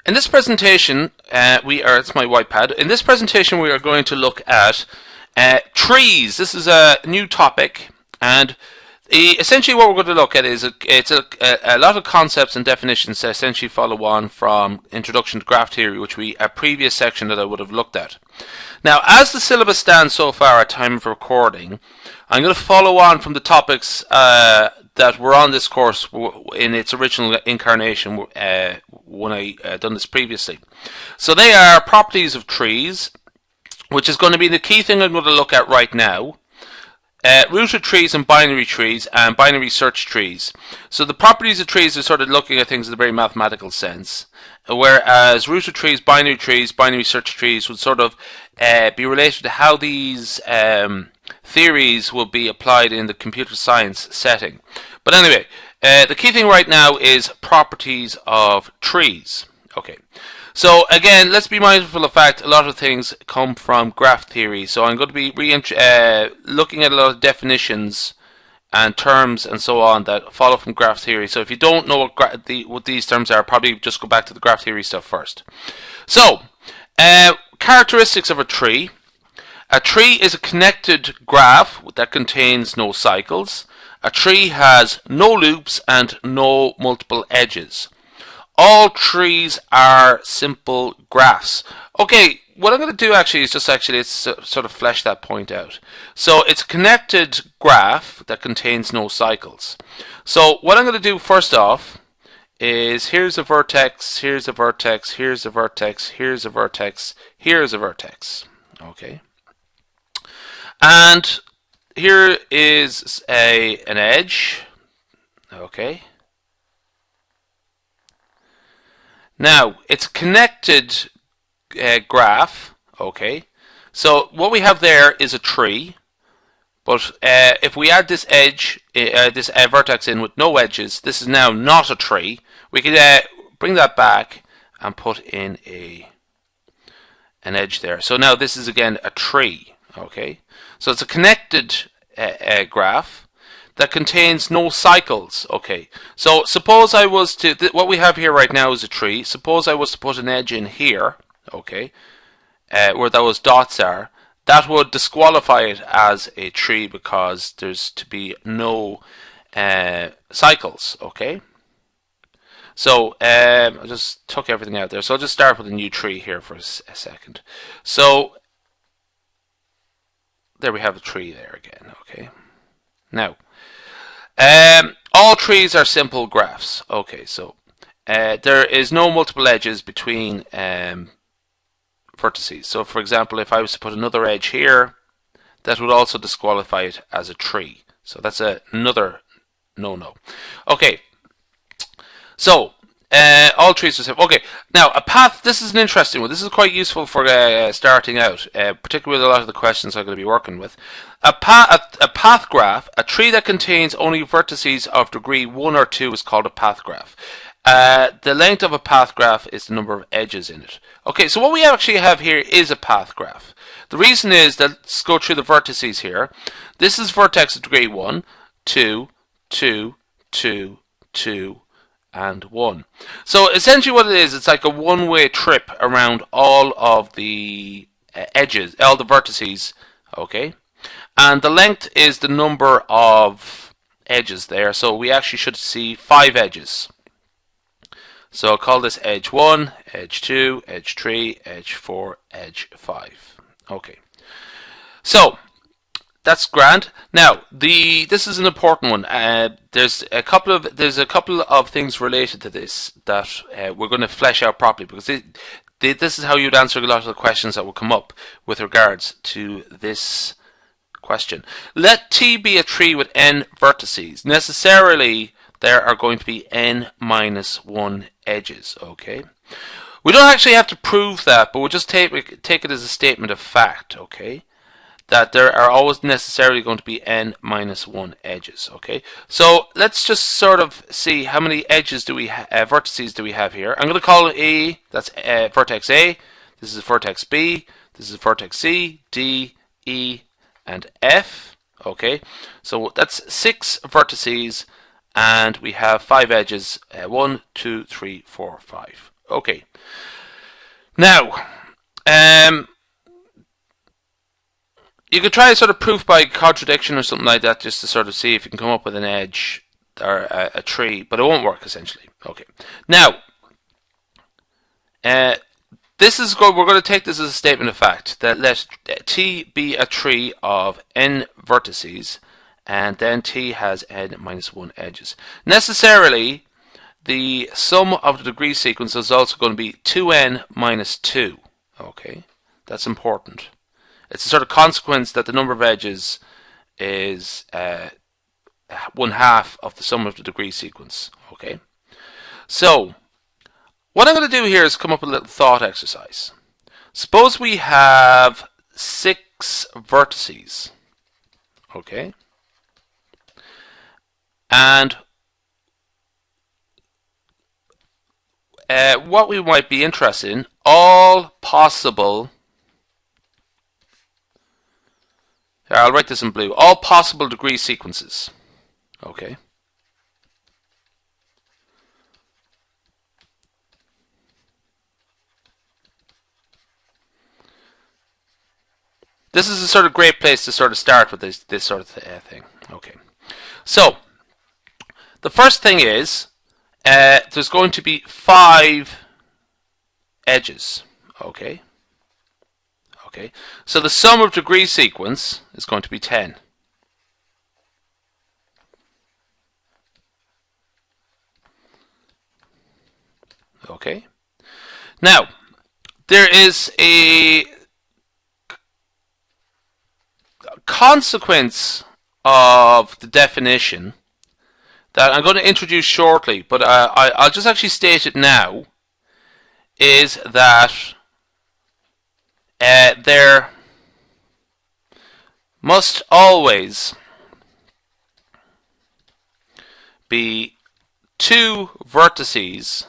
In this presentation, it's my whitepad. In this presentation, we are going to look at trees. This is a new topic, and essentially what we're going to look at is a lot of concepts and definitions that essentially follow on from Introduction to Graph Theory, which a previous section that I would have looked at. Now, as the syllabus stands so far at time of recording, I'm going to follow on from the topics that were on this course in its original incarnation when I done this previously. So they are properties of trees, which is going to be the key thing I'm going to look at right now. Rooted trees and binary search trees. So the properties of trees are sort of looking at things in a very mathematical sense, whereas rooted trees, binary search trees would sort of be related to how these theories will be applied in the computer science setting. But anyway, the key thing right now is properties of trees. Okay. So again, let's be mindful of the fact a lot of things come from graph theory. So I'm going to be looking at a lot of definitions and terms and so on that follow from graph theory. So if you don't know what these terms are, probably just go back to the graph theory stuff first. So, characteristics of a tree. A tree is a connected graph that contains no cycles. A tree has no loops and no multiple edges. All trees are simple graphs. Okay, what I'm going to do actually is let's sort of flesh that point out. So it's a connected graph that contains no cycles. So what I'm going to do first off is here's a vertex, here's a vertex, here's a vertex, here's a vertex, here's a vertex. Okay. And here is an edge. Okay. Now, it's a connected graph, okay? So what we have there is a tree, but if we add this edge, this vertex in with no edges, this is now not a tree. We could bring that back and put in an edge there. So now this is again a tree, okay? So it's a connected graph that contains no cycles. Okay, so suppose I was to, what we have here right now is a tree. Suppose I was to put an edge in here, okay, where those dots are, that would disqualify it as a tree because there's to be no cycles, okay. So I just took everything out there. So I'll just start with a new tree here for a second. So there we have a tree there again, okay. Now, all trees are simple graphs. Okay, so there is no multiple edges between vertices. So for example, if I was to put another edge here, that would also disqualify it as a tree. So that's another no-no. Okay, so all trees are simple. Okay, now a path, this is an interesting one. This is quite useful for starting out, particularly with a lot of the questions I'm going to be working with. A path graph, a tree that contains only vertices of degree 1 or 2 is called a path graph. The length of a path graph is the number of edges in it. Okay, so what we actually have here is a path graph. The reason is that, let's go through the vertices here. This is vertex of degree 1, 2, 2, 2, 2, and 1. So essentially what it is, it's like a one-way trip around all of the edges, all the vertices, okay? And the length is the number of edges there, so we actually should see 5 edges. So I'll call this edge 1, edge 2, edge 3, edge 4, edge 5. Okay. So that's grand. Now, this is an important one. There's a couple of things related to this that we're going to flesh out properly, because this is how you'd answer a lot of the questions that will come up with regards to this question. Let T be a tree with n vertices. Necessarily, there are going to be n minus 1 edges. Okay. We don't actually have to prove that, but we'll just take it as a statement of fact. Okay. That there are always necessarily going to be n minus 1 edges. Okay, so let's just sort of see how many edges vertices do we have here. I'm going to call it A, that's vertex A, this is vertex B, this is vertex C, D, E, and F. Okay, so that's 6 vertices, and we have 5 edges, 1, 2, 3, 4, 5. Okay. Now, you could try a sort of proof by contradiction or something like that, just to sort of see if you can come up with an edge or a tree, but it won't work essentially. Okay. Now, this is good. We're going to take this as a statement of fact that let T be a tree of n vertices, and then T has n minus 1 edges. Necessarily, the sum of the degree sequence is also going to be 2n minus 2. Okay, that's important. It's a sort of consequence that the number of edges is 1/2 of the sum of the degree sequence. Okay, so what I'm going to do here is come up with a little thought exercise. Suppose we have 6 vertices. Okay, and what we might be interested in, all possible, I'll write this in blue, all possible degree sequences. Okay. This is a sort of great place to sort of start with this sort of thing. Okay. So, the first thing is, there's going to be 5 edges. Okay. Okay. So the sum of degree sequence is going to be 10. Okay. Now, there is a consequence of the definition that I'm going to introduce shortly, but I'll just actually state it now, is that there must always be 2 vertices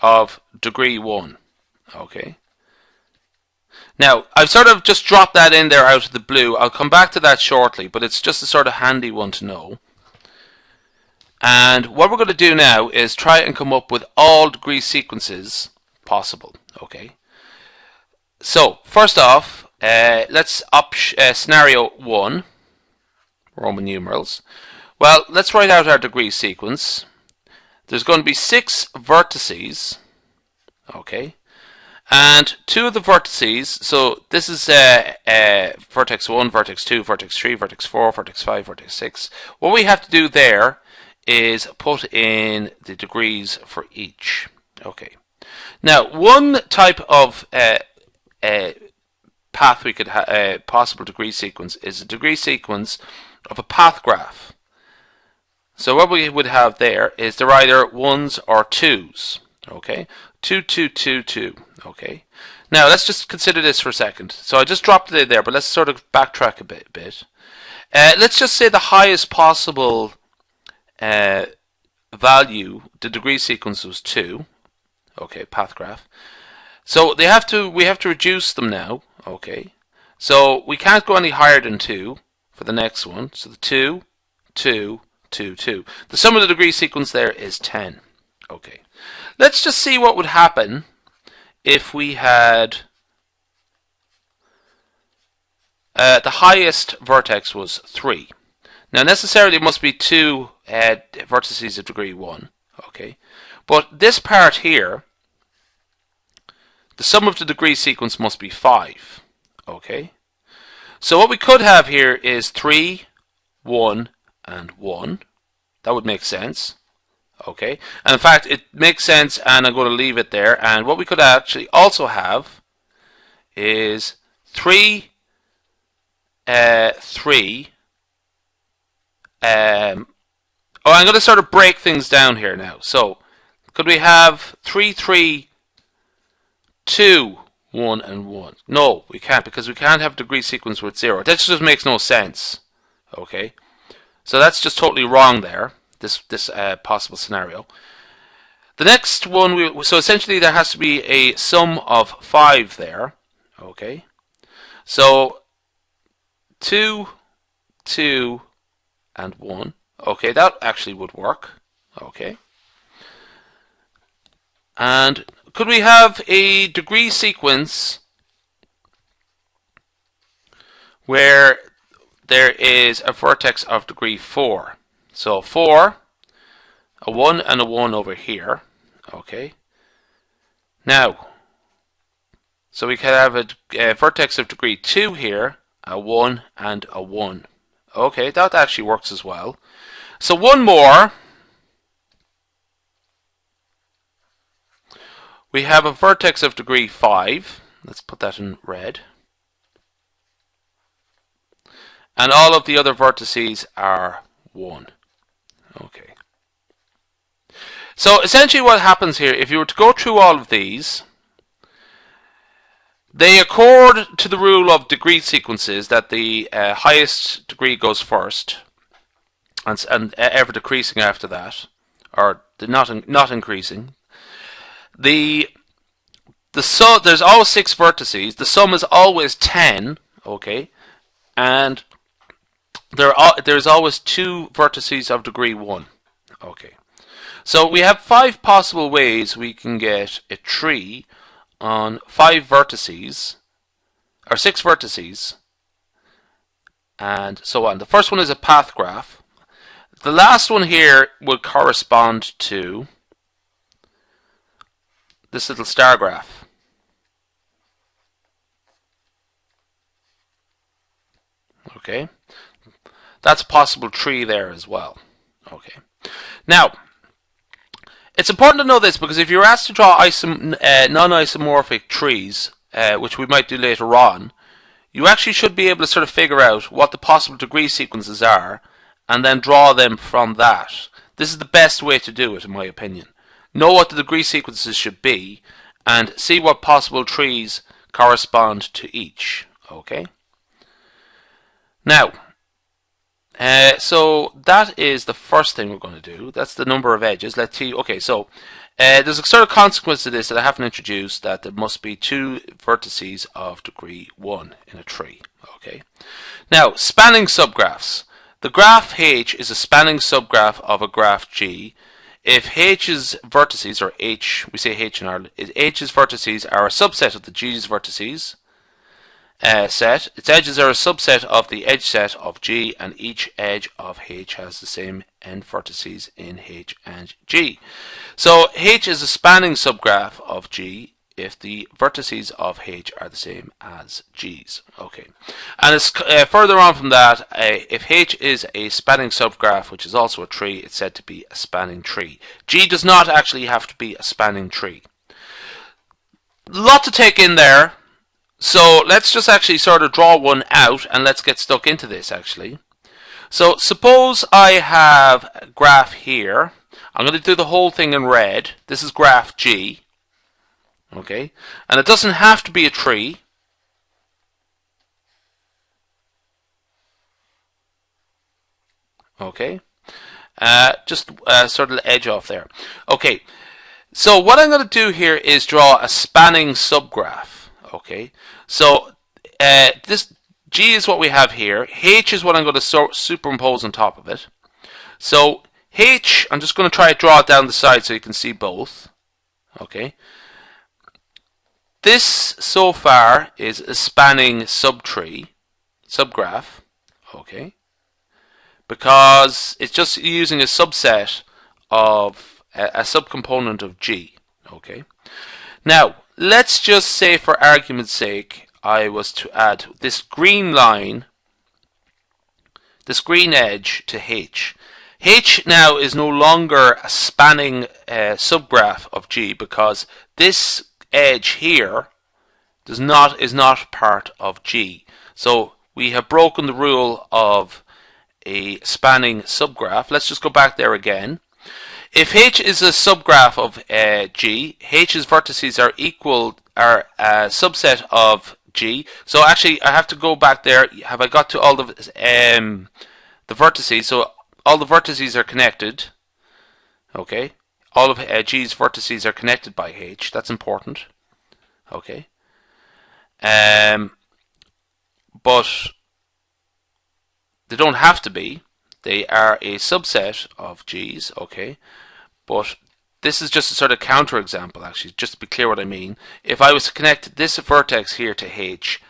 of degree 1. Okay. Now, I've sort of just dropped that in there out of the blue. I'll come back to that shortly, but it's just a sort of handy one to know. And what we're going to do now is try and come up with all degree sequences possible. Okay. So, first off, let's up scenario 1, Roman numerals. Well, let's write out our degree sequence. There's going to be 6 vertices. Okay. And 2 of the vertices, so this is vertex 1, vertex 2, vertex 3, vertex 4, vertex 5, vertex 6. What we have to do there is put in the degrees for each. Okay. Now, one type of path we could have, possible degree sequence, is a degree sequence of a path graph. So what we would have there is they're either 1s or 2s. Okay, 2, 2, 2, 2. Okay. Now let's just consider this for a second. So I just dropped it in there, but let's sort of backtrack a bit. Let's just say the highest possible value, the degree sequence was 2. Okay, path graph. So we have to reduce them now. Okay. So we can't go any higher than 2 for the next one. So the 2, 2, 2, 2. The sum of the degree sequence there is 10. Okay. Let's just see what would happen if we had the highest vertex was 3. Now necessarily it must be 2 vertices of degree 1. Okay. But this part here, the sum of the degree sequence must be 5. Okay. So what we could have here is 3, 1, and 1. That would make sense. Okay, and in fact it makes sense, and I'm going to leave it there. And what we could actually also have is 3, 3. I'm going to sort of break things down here now. So could we have 3, 3, 2, 1, and 1? No, we can't, because we can't have degree sequence with 0. That just makes no sense. Okay, so that's just totally wrong there. This possible scenario. The next one, so essentially there has to be a sum of 5 there. Okay, so 2, 2, and 1. Okay, that actually would work. Okay. And could we have a degree sequence where there is a vertex of degree 4? So 4, a 1 and a 1 over here. Okay. Now, so we can have a vertex of degree 2 here, a 1 and a 1. Okay, that actually works as well. So one more. We have a vertex of degree 5. Let's put that in red. And all of the other vertices are 1. Okay. So essentially what happens here, if you were to go through all of these, they accord to the rule of degree sequences that the highest degree goes first, and ever decreasing after that, or not increasing. There's always 6 vertices. The sum is always 10. Okay, and there's always 2 vertices of degree 1. Okay, so we have 5 possible ways we can get a tree on 5 vertices, or 6 vertices, and so on. The first one is a path graph. The last one here would correspond to this little star graph. Okay, that's a possible tree there as well. Okay, now it's important to know this, because if you're asked to draw non-isomorphic trees, which we might do later on, you actually should be able to sort of figure out what the possible degree sequences are and then draw them from that. This is the best way to do it, in my opinion. Know what the degree sequences should be and see what possible trees correspond to each. Okay? Now, so that is the first thing we're going to do. That's the number of edges. Let's see. Okay, so there's a sort of consequence to this that I haven't introduced, that there must be 2 vertices of degree 1 in a tree. Okay. Now, spanning subgraphs. The graph H is a spanning subgraph of a graph G if H's vertices, or H, we say H in Ireland, H's vertices are a subset of the G's vertices set. Its edges are a subset of the edge set of G, and each edge of H has the same end vertices in H and G. So H is a spanning subgraph of G if the vertices of H are the same as G's. Okay, and it's further on from that, if H is a spanning subgraph, which is also a tree, it's said to be a spanning tree. G does not actually have to be a spanning tree. Lot to take in there. So let's just actually sort of draw one out, and let's get stuck into this actually. So suppose I have a graph here. I'm going to do the whole thing in red. This is graph G. Okay, and it doesn't have to be a tree. Okay, just sort of the edge off there. Okay, so what I'm going to do here is draw a spanning subgraph. Okay, so this G is what we have here. H is what I'm going to superimpose on top of it. So H, I'm just going to try to draw it down the side so you can see both. Okay. This so far is a spanning subgraph. Okay. Because it's just using a subset of a subcomponent of G. Okay. Now, let's just say for argument's sake, I was to add this green line, this green edge to H. H now is no longer a spanning subgraph of G, because this edge here is not part of G. So we have broken the rule of a spanning subgraph. Let's just go back there again. If H is a subgraph of G, H's vertices are a subset of G. So actually, I have to go back there. Have I got to all the vertices? So all the vertices are connected. Okay, all of G's vertices are connected by H. That's important. Okay, but they don't have to be. They are a subset of G's. Okay, but this is just a sort of counter example, actually, just to be clear what I mean. If I was to connect this vertex here to H,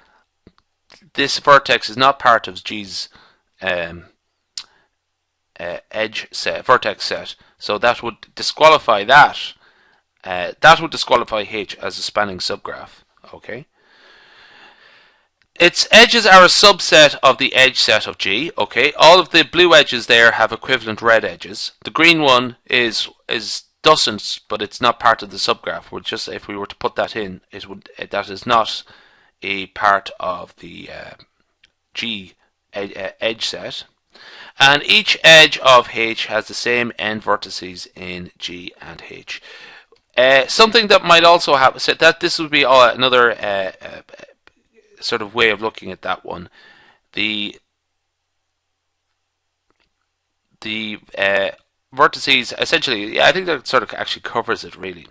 this vertex is not part of G's edge set, vertex set, so that would disqualify that. That would disqualify H as a spanning subgraph. Okay. Its edges are a subset of the edge set of G. Okay, all of the blue edges there have equivalent red edges. The green one doesn't, but it's not part of the subgraph. We're just, if we were to put that in, that is not a part of the G edge set. And each edge of H has the same end vertices in G and H. Something that might also happen, so that this would be another sort of way of looking at that one. The vertices, essentially, I think that sort of actually covers it really.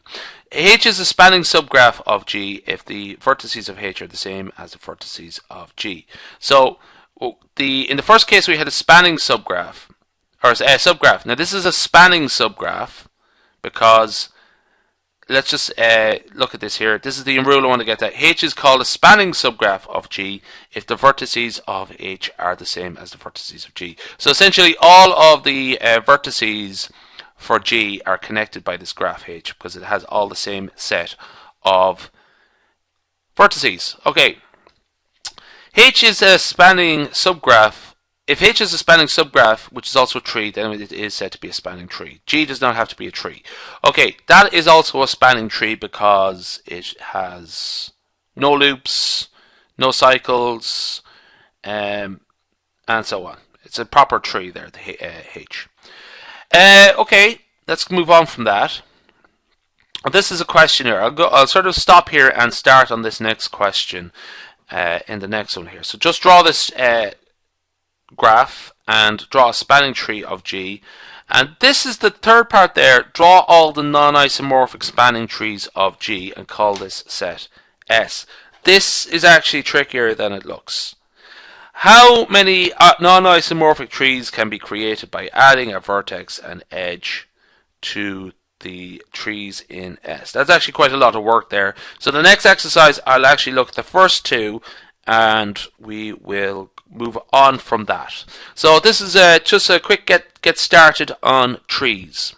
H is a spanning subgraph of G if the vertices of H are the same as the vertices of G. So in the first case we had a spanning subgraph, or a subgraph. Now this is a spanning subgraph because, let's just look at this here. This is the rule I want to get at. H is called a spanning subgraph of G if the vertices of H are the same as the vertices of G. So essentially all of the vertices for G are connected by this graph H because it has all the same set of vertices. Okay. H is a spanning subgraph. If H is a spanning subgraph, which is also a tree, then it is said to be a spanning tree. G does not have to be a tree. Okay, that is also a spanning tree because it has no loops, no cycles, and so on. It's a proper tree there, the H. Okay, let's move on from that. This is a question here. I'll sort of stop here and start on this next question in the next one here. So just draw this graph and draw a spanning tree of G, and this is the third part there. Draw all the non-isomorphic spanning trees of G and call this set S. This is actually trickier than it looks. How many non-isomorphic trees can be created by adding a vertex and edge to the trees in S? That's actually quite a lot of work there. So the next exercise, I'll actually look at the first two and we will move on from that. So this is just a quick get started on trees.